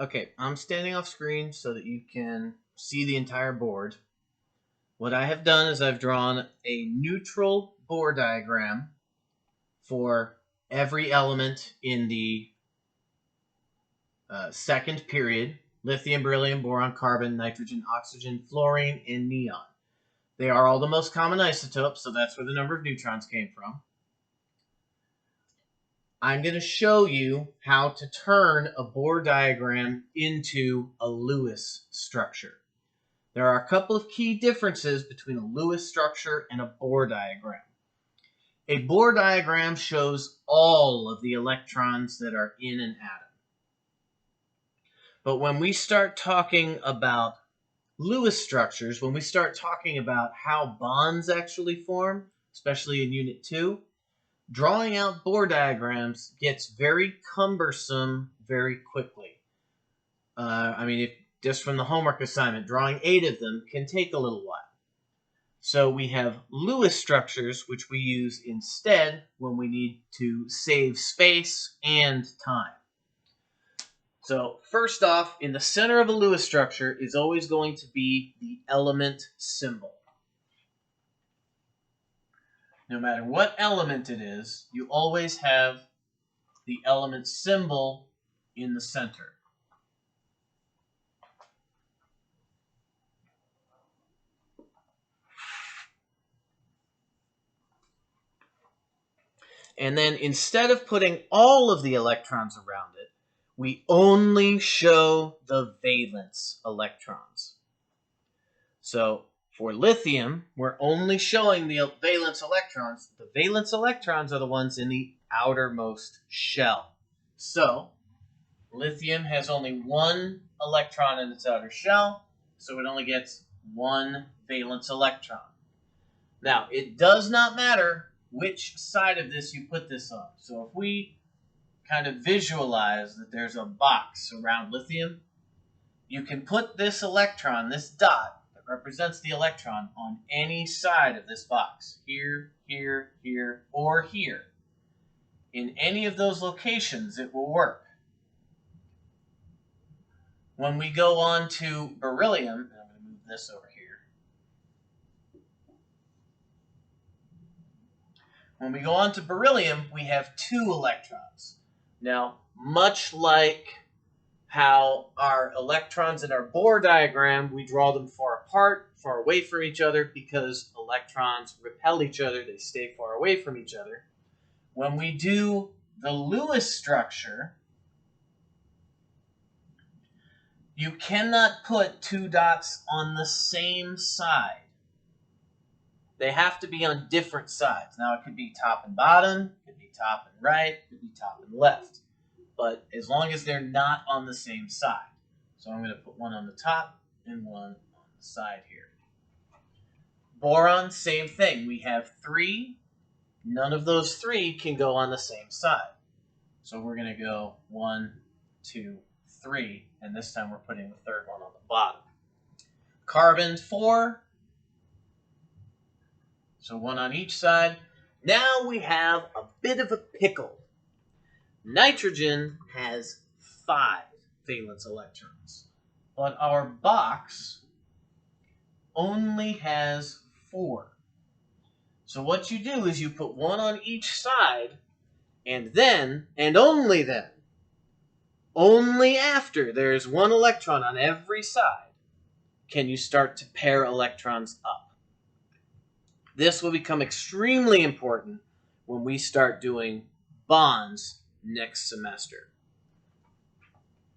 Okay, I'm standing off screen so that you can see the entire board. What I have done is I've drawn a neutral Bohr diagram for every element in the second period: lithium, beryllium, boron, carbon, nitrogen, oxygen, fluorine, and neon. They are all the most common isotopes, so that's where the number of neutrons came from. I'm going to show you how to turn a Bohr diagram into a Lewis structure. There are a couple of key differences between a Lewis structure and a Bohr diagram. A Bohr diagram shows all of the electrons that are in an atom. But when we start talking about Lewis structures, when we start talking about how bonds actually form, especially in Unit 2, drawing out Bohr diagrams gets very cumbersome very quickly. Just from the homework assignment, drawing 8 of them can take a little while. So we have Lewis structures, which we use instead when we need to save space and time. So first off, in the center of a Lewis structure is always going to be the element symbol. No matter what element it is, you always have the element symbol in the center. And then instead of putting all of the electrons around it, we only show the valence electrons. So for lithium, we're only showing the valence electrons. The valence electrons are the ones in the outermost shell. So lithium has only one electron in its outer shell, so it only gets one valence electron. Now, it does not matter which side of this you put this on. So if we kind of visualize that there's a box around lithium, you can put this electron, this dot that represents the electron, on any side of this box. Here, here, here, or here. In any of those locations, it will work. When we go on to beryllium, and I'm going to move this over here. When we go on to beryllium, we have 2 electrons. Now, much like how our electrons in our Bohr diagram, we draw them far apart, far away from each other, because electrons repel each other, they stay far away from each other. When we do the Lewis structure, you cannot put 2 dots on the same side. They have to be on different sides. Now, it could be top and bottom, it could be top and right, it could be top and left. But as long as they're not on the same side. So I'm going to put one on the top and one on the side here. Boron, same thing. We have 3. None of those 3 can go on the same side. So we're going to go 1, 2, 3, and this time we're putting the third one on the bottom. Carbon, 4. So 1 on each side. Now we have a bit of a pickle. Nitrogen has 5 valence electrons, but our box only has 4. So what you do is you put 1 on each side, and then, and only then, only after there's 1 electron on every side, can you start to pair electrons up. This will become extremely important when we start doing bonds next semester.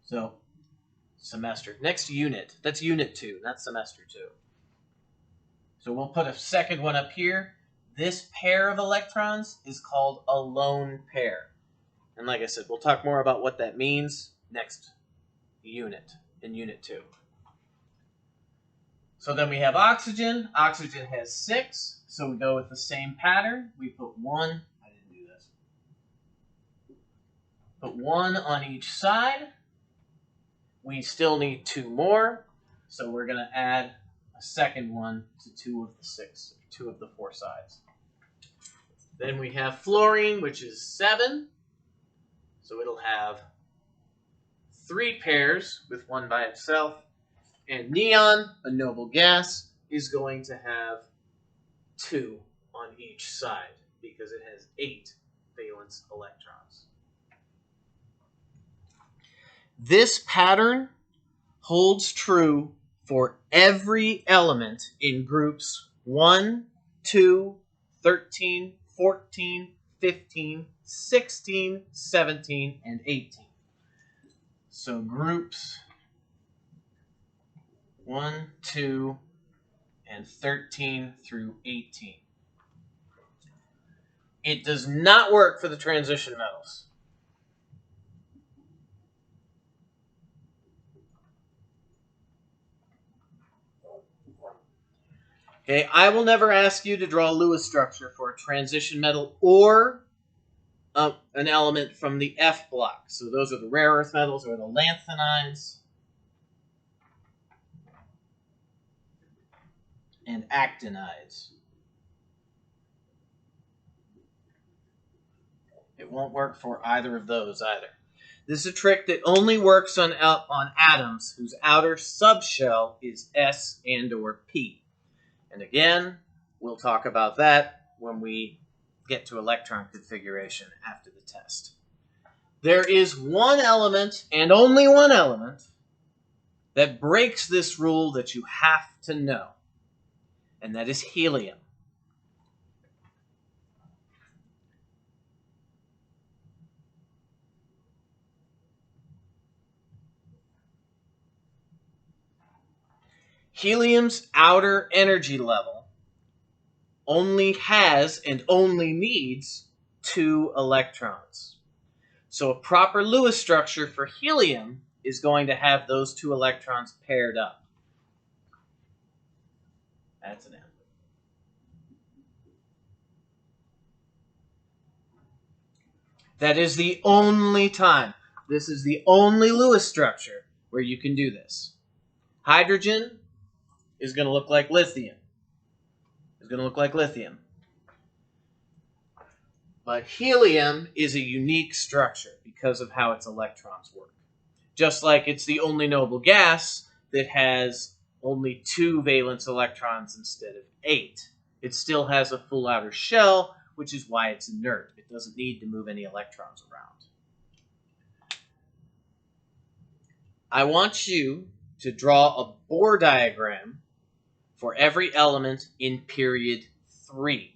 So, next unit. That's unit 2, not semester 2. So we'll put a second one up here. This pair of electrons is called a lone pair. And like I said, we'll talk more about what that means next unit, in unit 2. So then we have oxygen. Oxygen has 6, so we go with the same pattern. We put 1, I didn't do this. Put 1 on each side. We still need 2 more, so we're going to add a second one to 2 of the 6, 2 of the 4 sides. Then we have fluorine, which is 7, so it'll have 3 pairs with one by itself. And neon, a noble gas, is going to have 2 on each side because it has 8 valence electrons. This pattern holds true for every element in groups 1, 2, 13, 14, 15, 16, 17, and 18. So groups 1, 2, and 13 through 18. It does not work for the transition metals. Okay, I will never ask you to draw a Lewis structure for a transition metal or an element from the F block. So those are the rare earth metals or the lanthanides and actinides. It won't work for either of those either. This is a trick that only works on atoms whose outer subshell is S and or P. And again, we'll talk about that when we get to electron configuration after the test. There is one element, and only one element, that breaks this rule that you have to know, and that is helium. Helium's outer energy level only has and only needs 2 electrons. So a proper Lewis structure for helium is going to have those 2 electrons paired up. That's an M. That is the only time. This is the only Lewis structure where you can do this. Hydrogen is going to look like lithium. It's going to look like lithium. But helium is a unique structure because of how its electrons work. Just like it's the only noble gas that has only 2 valence electrons instead of 8. It still has a full outer shell, which is why it's inert. It doesn't need to move any electrons around. I want you to draw a Bohr diagram for every element in period 3.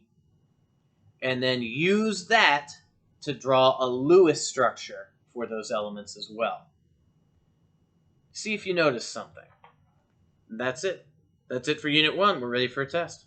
And then use that to draw a Lewis structure for those elements as well. See if you notice something. That's it. That's it for Unit 1. We're ready for a test.